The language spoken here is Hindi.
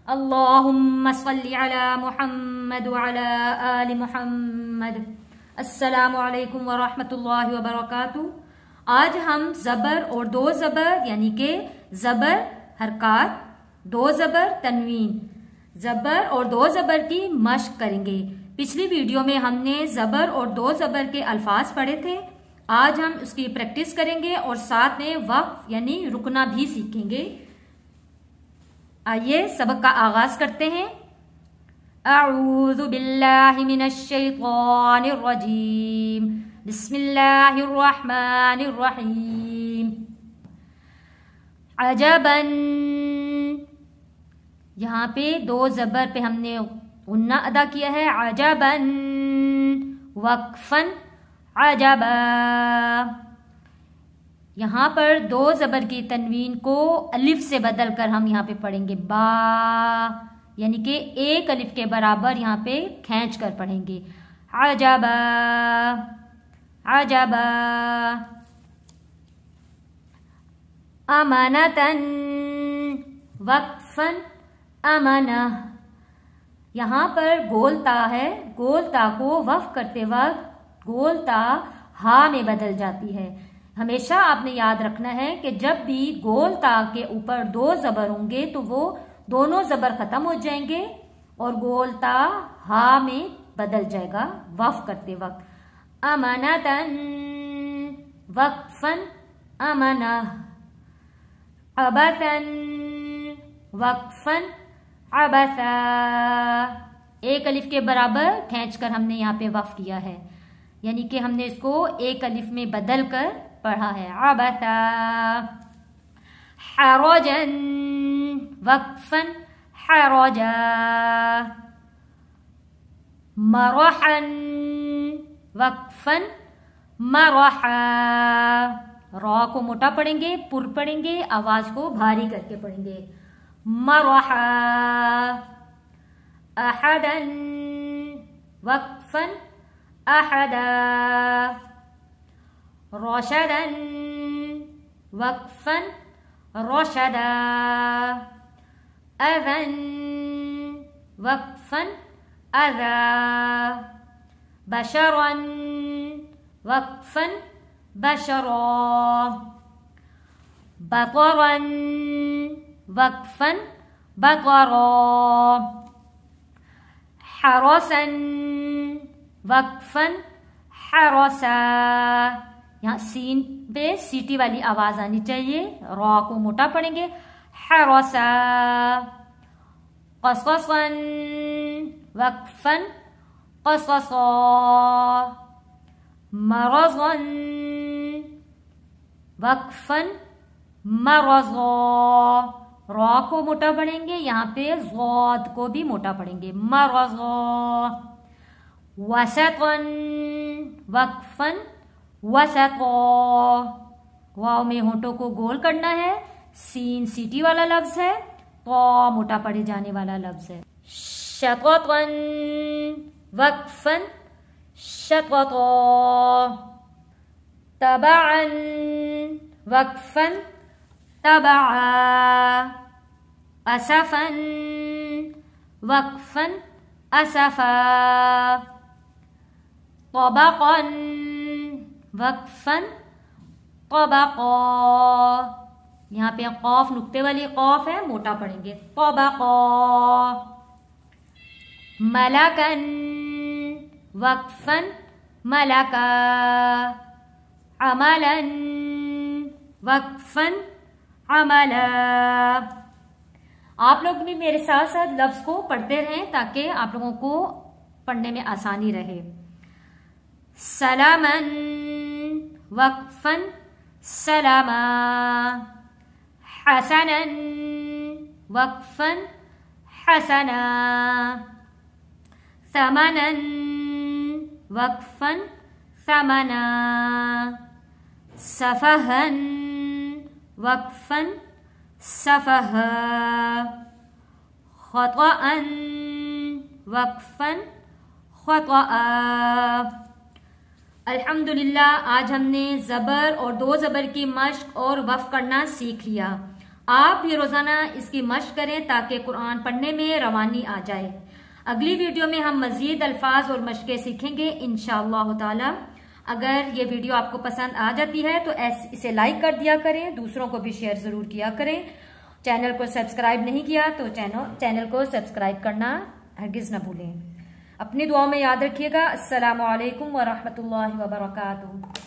अल्लाहुम्मा सल्ली अला मुहम्मद व अला आलि मुहम्मद। अस्सलामु अलैकुम व रहमतुल्लाहि व बरकातुहू। आज हम ज़बर और दो ज़बर यानी के ज़बर हरकात, दो ज़बर तनवीन, ज़बर और दो ज़बर की मश्क करेंगे। पिछली वीडियो में हमने ज़बर और दो ज़बर के अल्फाज पढ़े थे। आज हम उसकी प्रैक्टिस करेंगे और साथ में वक्फ यानी रुकना भी सीखेंगे। आइए सबक का आगाज करते हैं। अऊज़ु बिल्लाहि मिनश शैतानिर रजीम, बिस्मिल्लाहिर रहमानिर रहीम। अजबन, यहाँ पे दो ज़बर पे हमने गुन्ना अदा किया है। अजबन, वक्फन, अजबा। यहाँ पर दो ज़बर की तनवीन को अलिफ से बदल कर हम यहाँ पे पढ़ेंगे बा, यानी कि एक अलिफ के बराबर यहाँ पे खींच कर पढ़ेंगे। अजबा, अजबा। अमानतन, वक्फन, अमाना। यहाँ पर गोलता है, गोलता को वक्फ करते वक्त गोलता हा में बदल जाती है। हमेशा आपने याद रखना है कि जब भी गोलता के ऊपर दो ज़बर होंगे तो वो दोनों ज़बर खत्म हो जाएंगे और गोलता हा में बदल जाएगा वक्फ करते वक्त। अमानतन, वक्फन, अमाना। अबतन, वक्फन, अबसा। एक अलिफ के बराबर खींचकर हमने यहाँ पे वक्फ किया है, यानी कि हमने इसको एक अलिफ में बदल कर पढ़ा है। अबसा। हरजन, वक्फन, हरजा। मरहन, वक्फन, मरहा। रॉ को मोटा पढ़ेंगे, पुर पढ़ेंगे, आवाज को भारी करके पढ़ेंगे। मरहा। अहदन, वक्फन, अहदा। रोशदन, वक्फन, रोशदा। अज़न, वक्फन, अज़ा। बशरन, वक्फन, बशरा। बतरन, वक्फन, बतरा। हरसन, वक्फन, हरसा। यहाँ सीन पे सीटी वाली आवाज आनी चाहिए। रॉ को मोटा पढ़ेंगे। हरसा। क़सक़सन, वक्फन, क़सक़सा। मरज़न, वक्फन, मरज़ा। रॉ को मोटा पढ़ेंगे, यहाँ पे ज़ाद को भी मोटा पढ़ेंगे। मरज़ा। वसतन, वक्फन, वसता। वाव में होठों को गोल करना है। सीन सीटी वाला लफ्ज है, तो मोटा पढ़े जाने वाला लफ्ज है। शततन, वक्फन, शतता। तबअन, वक्फन, तबआ। असफन, वक्फन, असफा। तबक़न, वक्फन, तबक़ा। यहाँ पे कौफ नुक्ते वाली कौफ है, मोटा पढ़ेंगे। तबक़ा। मलकन, वक्फन, मलका। अमलन, वक्फन, अमला। आप लोग भी मेरे साथ साथ लफ्ज को पढ़ते रहें ताकि आप लोगों को पढ़ने में आसानी रहे। सलामन, वक्फन, सलामा। हसनन, वक्फन, हसना। समनन, वक्फन, समना। सफहन, वक्फन, सफहा। ख़तअन, वक्फन, ख़तआ। अल्हम्दुलिल्लाह, आज हमने ज़बर और दो ज़बर की मश्क और वफ़ करना सीख लिया। आप भी रोजाना इसकी मश्क करें ताकि कुरान पढ़ने में रवानी आ जाए। अगली वीडियो में हम मजीद अल्फाज और मशकें सीखेंगे इंशाअल्लाह ताला। अगर ये वीडियो आपको पसंद आ जाती है तो इसे लाइक कर दिया करें, दूसरों को भी शेयर जरूर किया करें। चैनल को सब्सक्राइब नहीं किया तो चैनल को सब्सक्राइब करना हरगिज ना भूलें। अपनी दुआओं में याद रखिएगा। अस्सलामु अलैकुम व रहमतुल्लाहि व बरकातुहू।